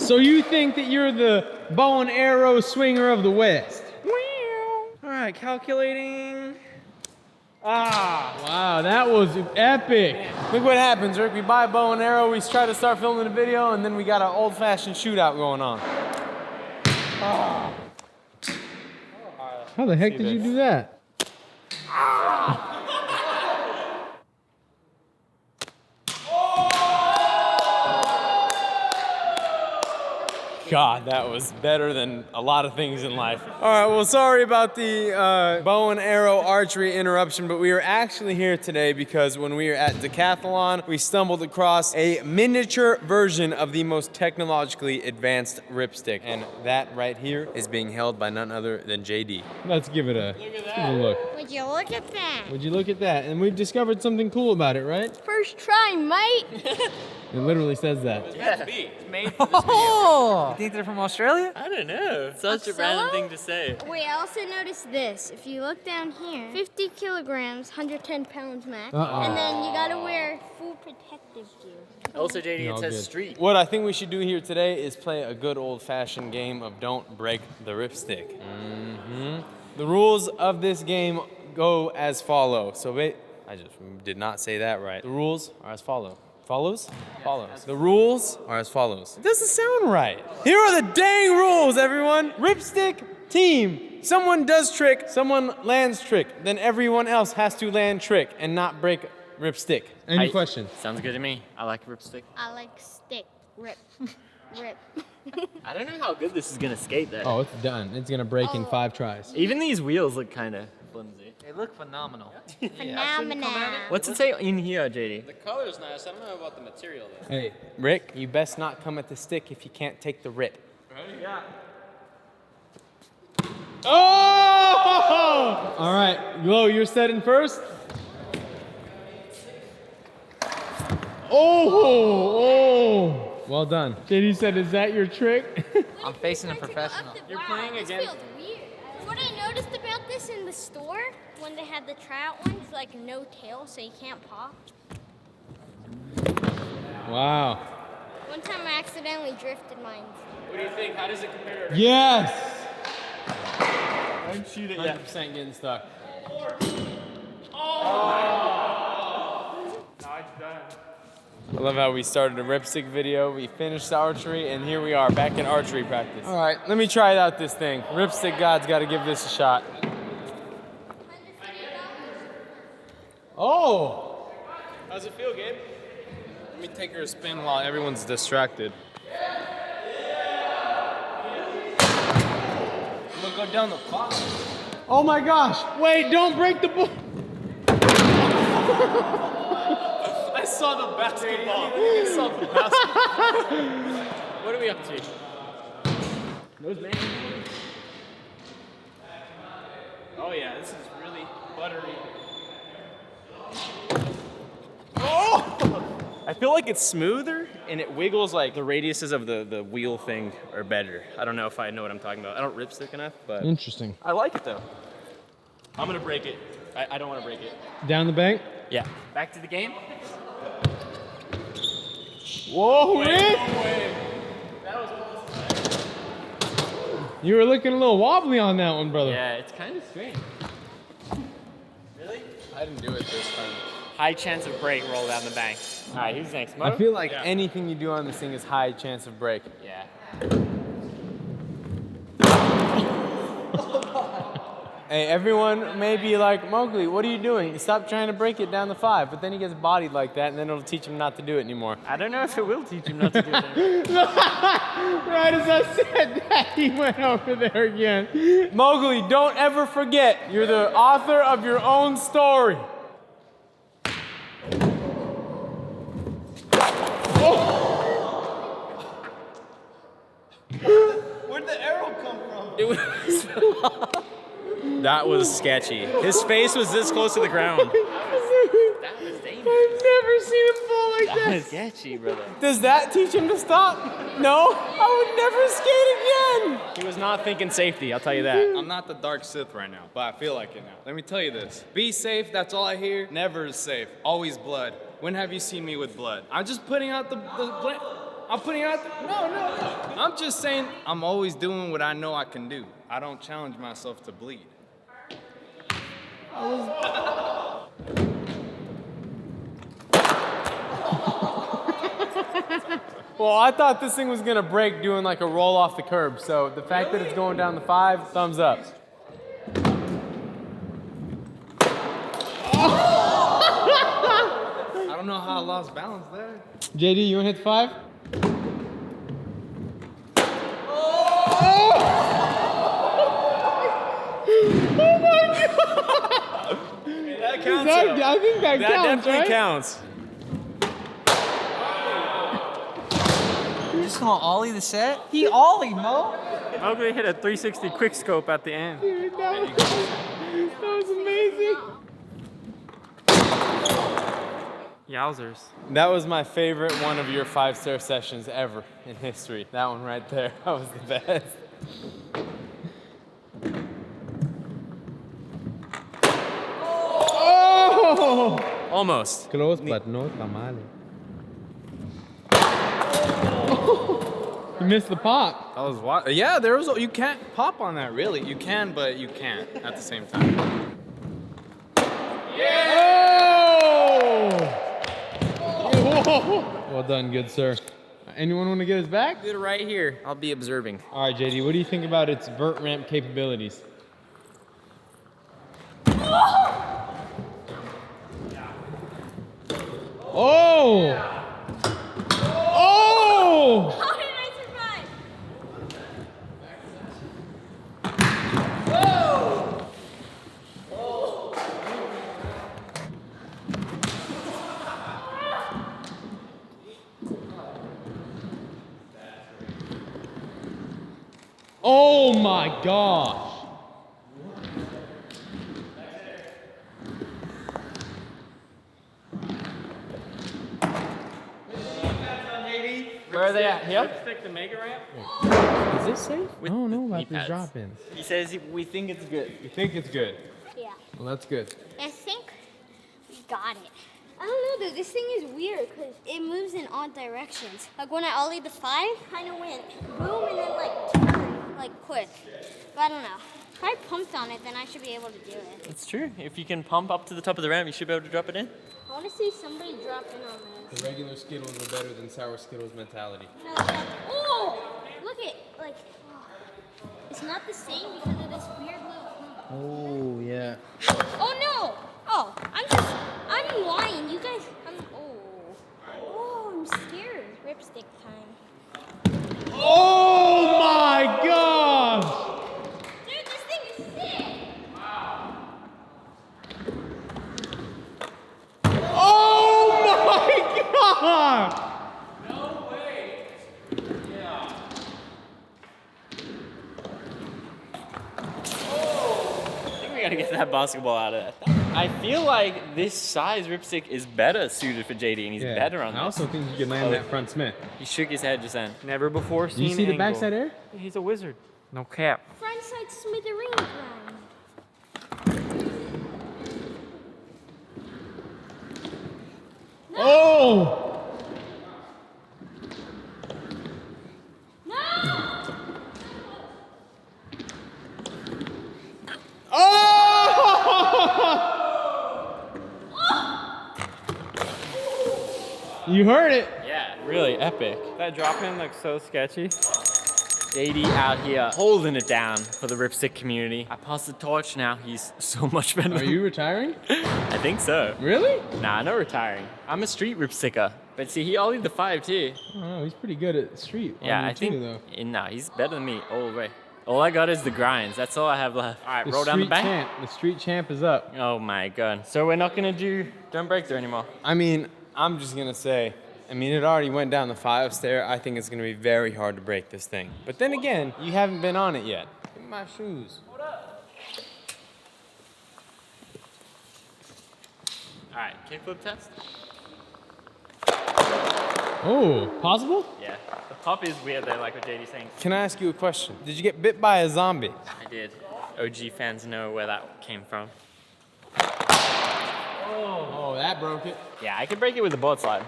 So you think that you're the bow and arrow swinger of the West? All right, calculating. Ah. Wow, that was epic. Look what happens, Rick. We buy a bow and arrow, we try to start filming a video, and then we got an old-fashioned shootout going on. Ah. How the heck did you do that? God, that was better than a lot of things in life. All right, well, sorry about the bow and arrow archery interruption, but we were actually here today because when we were at Decathlon, we stumbled across a miniature version of the most technologically advanced ripstick. And that right here is being held by none other than JD. Let's give it a look. Would you look at that? Would you look at that? And we've discovered something cool about it, right? First try, mate. It literally says that. Yeah. It's made for this video. You think they're from Australia? I don't know. Such a Oxelo? random thing to say. Wait, I also noticed this. If you look down here, 50 kilograms, 110 pounds max. Uh-oh. And then you gotta wear full protective gear. Also, JD, No, it says good. street. What I think we should do here today is play a good old-fashioned game of Don't Break the Ripstick. The rules of this game go as follows. So wait, I just did not say that right. The rules are as follows. Follows? Follows. The rules are as follows. It doesn't sound right. Here are the dang rules, everyone. Ripstick team. Someone does trick, someone lands trick. Then everyone else has to land trick and not break ripstick. Any questions? Sounds good to me. I like ripstick. I like stick. Rip. Rip. I don't know how good this is gonna skate though. Oh, it's done. It's gonna break in 5 tries. Even these wheels look kind of flimsy. They look phenomenal. Phenomenal. What's it say in here, JD? The color's nice. I don't know about the material though. Hey, Rick, you best not come at the stick if you can't take the rip. oh! All right, Glow, you're setting first. Oh! Well done. JD said, is that your trick? I'm facing a professional. You're playing this against- feels weird. What I noticed about this in the store, when they had the tryout ones, like no tail, so you can't pop. Wow. One time I accidentally drifted mine. What do you think? How does it compare to Yes! Don't shoot it 100% getting stuck. I love how we started a ripstick video, we finished the archery, and here we are back in archery practice. All right, let me try out this thing. Ripstick God's got to give this a shot. Oh! How's it feel, Gabe? Let me take her a spin while everyone's distracted. I'm gonna go down the clock. Oh my gosh! Wait, don't break the ball! I saw the basketball. I saw the basketball. What are we up to? Oh yeah, this is really buttery. I feel like it's smoother and it wiggles like the radiuses of the wheel thing are better. I don't know if I know what I'm talking about. I don't ripstick enough, but Interesting. I like it though. I'm gonna break it. I don't want to break it. Down the bank? Yeah. Back to the game? Whoa, Rick! You were looking a little wobbly on that one, brother. Yeah, it's kind of strange. I didn't do it this time. High chance of break roll down the bank. All right, who's next? Mo? I feel like anything you do on this thing is high chance of break. Yeah. Hey, everyone may be like, Mowgli, what are you doing? Stop trying to break it down the 5. But then he gets bodied like that, and then it'll teach him not to do it anymore. I don't know if it will teach him not to do it. Right as I said that, he went over there again. Mowgli, don't ever forget, you're the author of your own story. Where'd the arrow come from? It was that was sketchy. His face was this close to the ground. That was dangerous. I've never seen him fall like That that. was sketchy, brother. Does that teach him to stop? No, I would never skate again. He was not thinking safety, I'll tell you that. I'm not the dark Sith right now, but I feel like it now. Let me tell you this. Be safe, that's all I hear. Never is safe. Always blood. When have you seen me with blood? I'm just putting out the I'm putting it out there. No. I'm just saying I'm always doing what I know I can do. I don't challenge myself to bleed. Well, I thought this thing was gonna break doing like a roll off the curb, so the fact that it's going down the 5, thumbs up. I don't know how I lost balance there. JD, you wanna hit the 5? That counts. I think that counts, definitely right? counts. You just gonna ollie the set? He ollie, Mo. I'm gonna hit a 360 quick scope at the end. Dude, that was amazing. Yowzers. That was my favorite one of your 5-star sessions ever in history. That one right there. That was the best. Oh! Almost. Close, but no tamale. You missed the pop. That was wild. Yeah, there was. You can't pop on that, really. You can, but you can't at the same time. Oh! Whoa. Well done, good sir. Anyone want to get his back? Dude, right here. I'll be observing. All right, JD, what do you think about its vert ramp capabilities? Oh! Oh! How did I survive? Oh my gosh! Where are they at? Here? Ripstick the mega ramp? Is this safe? I don't know about these pads. drop-ins. He says we think it's good. You think it's good? Yeah. Well, that's good. I think we got it. I don't know though, this thing is weird because it moves in odd directions. Like when I ollied the 5, kind of went boom and then like turned like quick. But I don't know. If I pumped on it, then I should be able to do it. It's true. If you can pump up to the top of the ramp, you should be able to drop it in. I want to see somebody drop in on this. The regular Skittles are better than sour Skittles mentality. No, that's, oh! Look at, like, oh. It's not the same because of this weird little pump. Oh, yeah. Oh no! Oh, I'm lying. You guys, oh, I'm scared. Ripstick time. Oh my gosh! Dude, this thing is sick! Oh my god! I think we gotta get that basketball out of that. I feel like this size ripstick is better suited for JD, and he's better on I this. also think you can land that front Smith. He shook his head just then. Never before Do seen you see the angle. backside air? He's a wizard. No cap. Frontside smithereen grind. Oh! No! Oh! You heard it. Yeah, really epic. That drop in looks so sketchy. JD out here holding it down for the ripstick community. I pass the torch now. He's so much better. Are you retiring? I think so. Really? Nah, no retiring. I'm a street ripsticker. But see, he ollied the 5 too. I don't know. He's pretty good at street. Yeah, I think. Nah, he's better than me all the way. All I got is the grinds. That's all I have left. All right, roll down the bank. The street champ is up. Oh my god. So we're not gonna do Don't Break There anymore. I mean, I'm just gonna say, it already went down the 5 stair. I think it's gonna be very hard to break this thing. But then again, you haven't been on it yet. Give me my shoes. All right, kickflip test. Oh, possible? Yeah, the pop is weird though, like what JD's saying. Can I ask you a question? Did you get bit by a zombie? I did. OG fans know where that came from. Oh, that broke it. Yeah, I could break it with the board slide.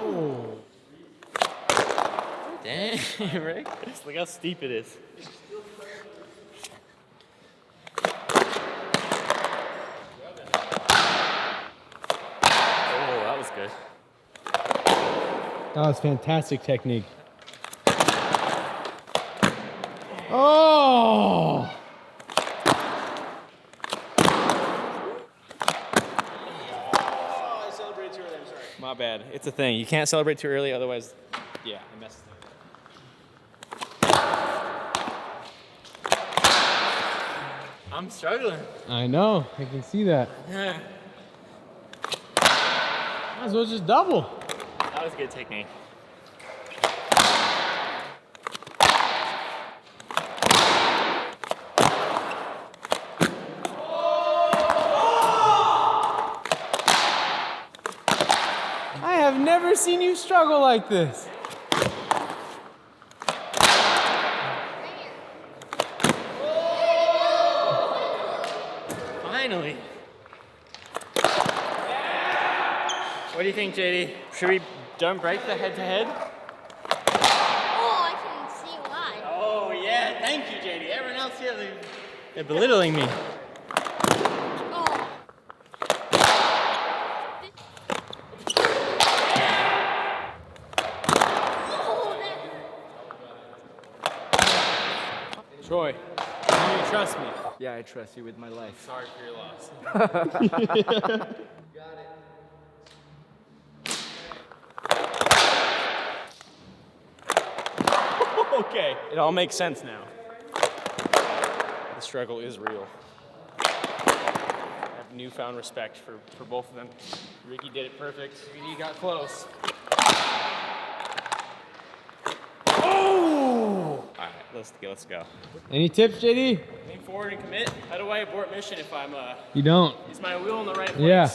Oh. Damn, Rick. Just look how steep it is. Oh, that was good. That was fantastic technique. Oh! My bad. It's a thing. You can't celebrate too early, otherwise, yeah, I messed it up. I'm struggling. I know. I can see that. Might as well just double. That was good technique. I have never seen you struggle like this. Finally. What do you think, JD? Should we don't break the head-to-head? Oh, I can see why. Oh, yeah. Thank you, JD. Everyone else here, they're belittling me. Oh. Troy, do you trust me? Yeah, I trust you with my life. Sorry for your loss. Okay, it all makes sense now. The struggle is real. I have newfound respect for both of them. Ricky did it perfect. JD got close. Oh! All right, let's go. Any tips, JD? Aim forward and commit. How do I abort mission if I'm You don't. is my wheel in the right place? Yeah.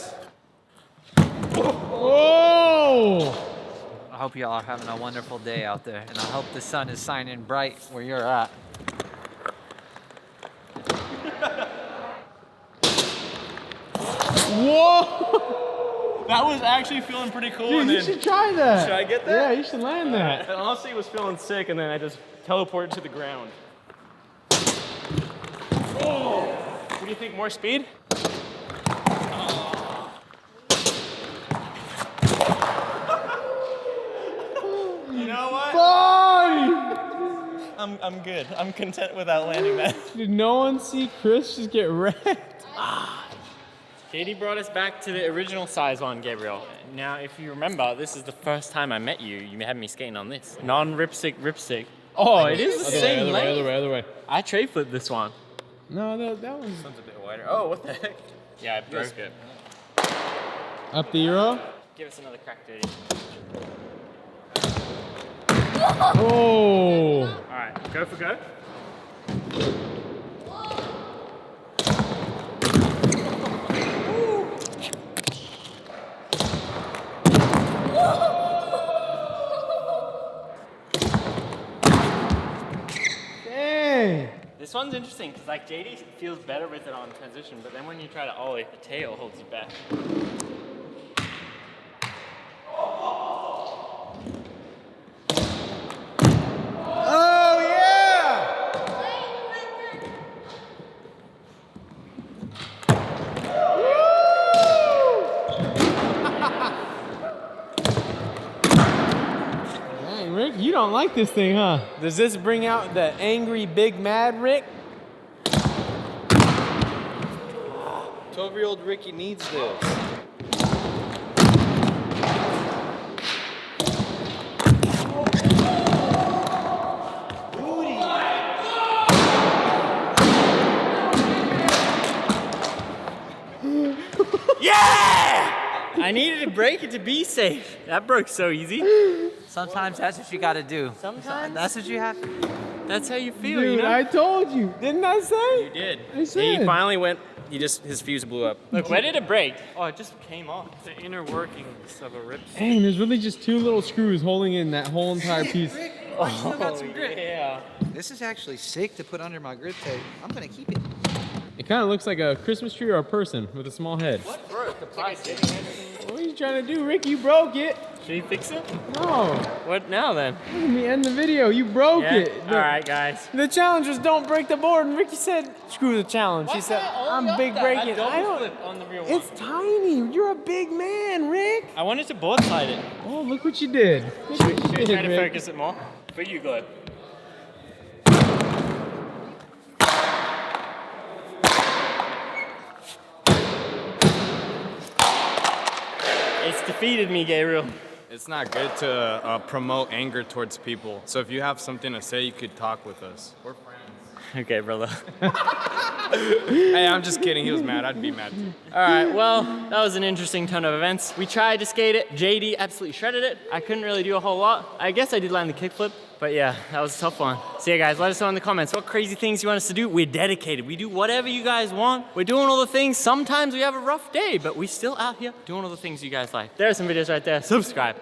Whoa! I hope y'all are having a wonderful day out there, and I hope the sun is shining bright where you're at. Whoa! That was actually feeling pretty cool. Dude, and you then, should try that. Should I get that? Yeah, you should land that. And honestly, was feeling sick, and then I just teleported to the ground. Oh! What do you think? More speed? You know what? Bye! I'm good. I'm content without landing that. Did no one see Chris just get wrecked? Katie brought us back to the original size one, Gabriel. Now, if you remember, this is the first time I met you. You had me skating on this. Non-ripstik. Oh, it is the same length. Other way. I trade flipped this one. No, that one's One's a bit wider. Oh, what the heck? Yeah, I broke it. up the Euro. Give us another crack, Katie. Oh! All right, go for go. Dang! This one's interesting because like JD feels better with it on transition, but then when you try to ollie, the tail holds you back. Oh yeah! Dang, Rick, you don't like this thing, huh? Does this bring out the angry big mad Rick? 12-year-old Ricky needs this. Yeah! I needed to break it to be safe. That broke so easy. Sometimes that's what you gotta do. Sometimes? That's what you have to do. That's how you feel, Dude, you know? I told you. Didn't I say? You did. I said. He finally went, his fuse blew up. Look, where did it break? Oh, it just came off. The inner workings of a ripstick. Dang, there's really just two little screws holding in that whole entire piece. Yeah. This is actually sick to put under my grip tape. I'm gonna keep it. It kind of looks like a Christmas tree or a person with a small head. What broke? The plastic. What are you trying to do, Rick? You broke it. Should we fix it? No. What now then? Let me end the video. You broke it. All right, guys. The challenge was don't break the board, and Ricky said, screw the challenge. He said, I'm big breaking. I don't. On the real one. It's tiny. You're a big man, Rick. I wanted to board slide it. Oh, look what you did. Should we try to focus it more? For you, Glow. It's defeated me, Gabriel. It's not good to promote anger towards people. So if you have something to say, you could talk with us. We're friends. Okay, brother. Hey, I'm just kidding. He was mad. I'd be mad too. All right, well, that was an interesting turn of events. We tried to skate it. JD absolutely shredded it. I couldn't really do a whole lot. I guess I did land the kickflip, but yeah, that was a tough one. So yeah, guys, let us know in the comments what crazy things you want us to do. We're dedicated. We do whatever you guys want. We're doing all the things. Sometimes we have a rough day, but we're still out here doing all the things you guys like. There are some videos right there. Subscribe.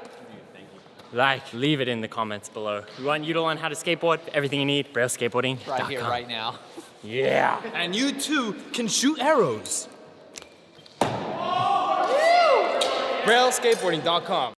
Like, leave it in the comments below. We want you to learn how to skateboard. Everything you need, BrailleSkateboarding.com. Right here, right now. Yeah. And you too can shoot arrows. BrailleSkateboarding.com.